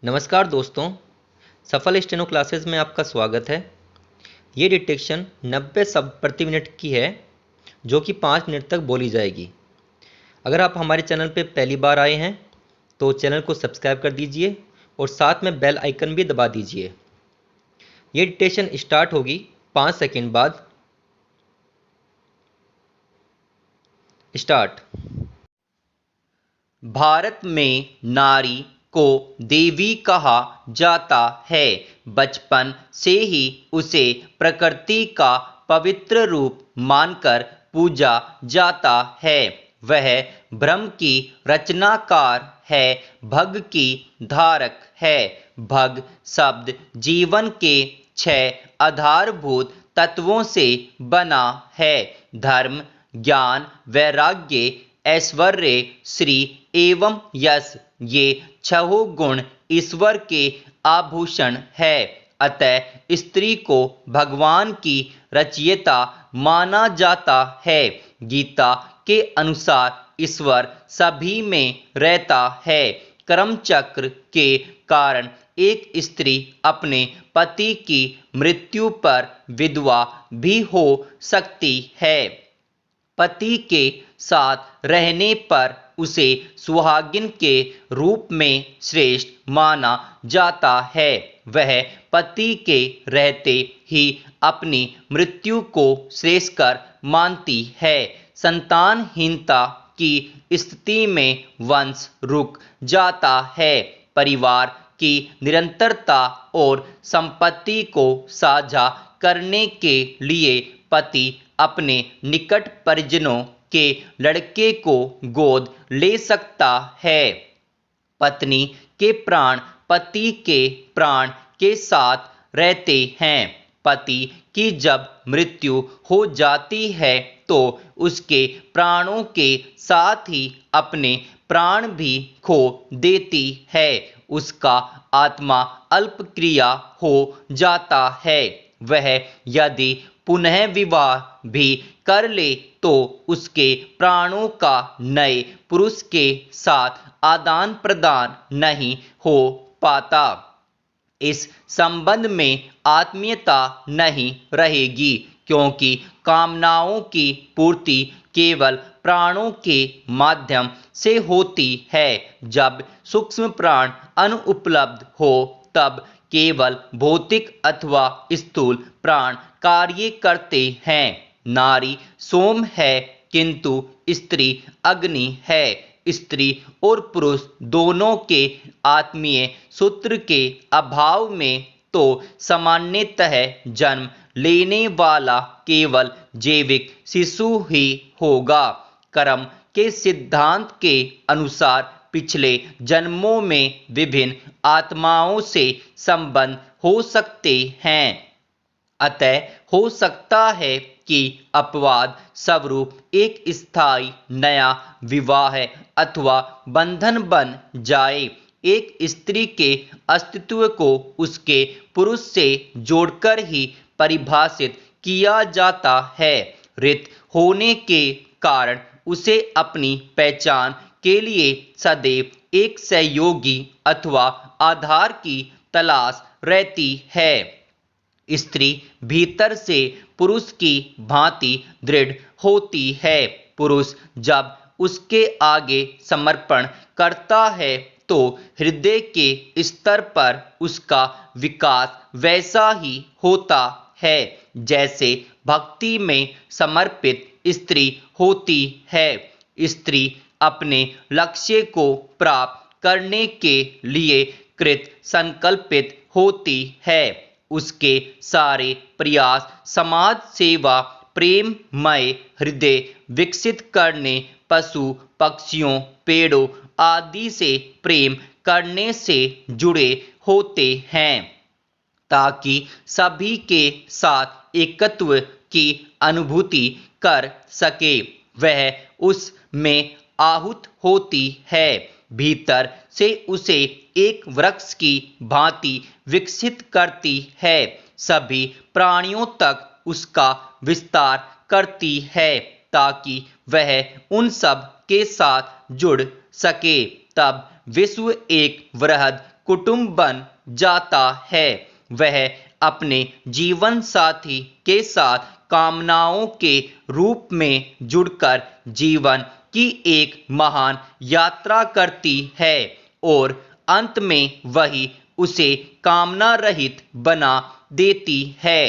नमस्कार दोस्तों, सफल स्टेनो क्लासेस में आपका स्वागत है। ये डिटेक्शन 90 शब्द प्रति मिनट की है, जो कि 5 मिनट तक बोली जाएगी। अगर आप हमारे चैनल पे पहली बार आए हैं तो चैनल को सब्सक्राइब कर दीजिए और साथ में बेल आइकन भी दबा दीजिए। ये डिटेक्शन स्टार्ट होगी 5 सेकंड बाद। स्टार्ट। भारत में नारी को देवी कहा जाता है। बचपन से ही उसे प्रकृति का पवित्र रूप मानकर पूजा जाता है। वह ब्रह्म की रचनाकार है, भग की धारक है। भग शब्द जीवन के 6 आधारभूत तत्वों से बना है: धर्म, ज्ञान, वैराग्य, ऐश्वर्य, श्री एवं यश। ये 6 गुण ईश्वर के आभूषण है। अतः स्त्री को भगवान की रचयिता माना जाता है। गीता के अनुसार ईश्वर सभी में रहता है। कर्मचक्र के कारण एक स्त्री अपने पति की मृत्यु पर विधवा भी हो सकती है। पति के साथ रहने पर उसे सुहागिन के रूप में श्रेष्ठ माना जाता है। वह पति के रहते ही अपनी मृत्यु को श्रेयस्कर मानती है। संतानहीनता की स्थिति में वंश रुक जाता है। परिवार की निरंतरता और संपत्ति को साझा करने के लिए पति अपने निकट परिजनों के लड़के को गोद ले सकता है। पत्नी के प्राण पति के प्राण के साथ रहते हैं। पति की जब मृत्यु हो जाती है तो उसके प्राणों के साथ ही अपने प्राण भी खो देती है। उसका आत्मा अल्पक्रिया हो जाता है। वह यदि पुनः विवाह भी कर ले तो उसके प्राणों का नए पुरुष के साथ आदान प्रदान नहीं हो पाता। इस संबंध में आत्मीयता नहीं रहेगी, क्योंकि कामनाओं की पूर्ति केवल प्राणों के माध्यम से होती है। जब सूक्ष्म प्राण अनुपलब्ध हो तब केवल भौतिक अथवा स्थूल प्राण कार्य करते हैं। नारी सोम है किंतु स्त्री अग्नि है। स्त्री और पुरुष दोनों के आत्मीय सूत्र के अभाव में तो सामान्यतः जन्म लेने वाला केवल जैविक शिशु ही होगा। कर्म के सिद्धांत के अनुसार पिछले जन्मों में विभिन्न आत्माओं से संबंध हो सकते हैं। अतः हो सकता है कि अपवाद स्वरूप एक स्थायी नया विवाह अथवा बंधन बन जाए। एक स्त्री के अस्तित्व को उसके पुरुष से जोड़कर ही परिभाषित किया जाता है। ऋत होने के कारण उसे अपनी पहचान के लिए सदैव एक सहयोगी अथवा आधार की तलाश रहती है। स्त्री भीतर से पुरुष की भांति दृढ़ होती है। पुरुष जब उसके आगे समर्पण करता है तो हृदय के स्तर पर उसका विकास वैसा ही होता है जैसे भक्ति में समर्पित स्त्री होती है। स्त्री अपने लक्ष्य को प्राप्त करने के लिए कृत संकल्पित होती है। उसके सारे प्रयास समाज सेवा, प्रेममय हृदय विकसित करने, पशु पक्षियों, पेड़ों आदि से प्रेम करने से जुड़े होते हैं, ताकि सभी के साथ एकत्व की अनुभूति कर सके। वह उसमें आहूत होती है। भीतर से उसे एक वृक्ष की भांति विकसित करती है। सभी प्राणियों तक उसका विस्तार करती है ताकि वह उन सब के साथ जुड़ सके। तब विश्व एक वृहद कुटुंब बन जाता है। वह अपने जीवन साथी के साथ कामनाओं के रूप में जुड़कर जीवन की एक महान यात्रा करती है और अंत में वही उसे कामना रहित बना देती है।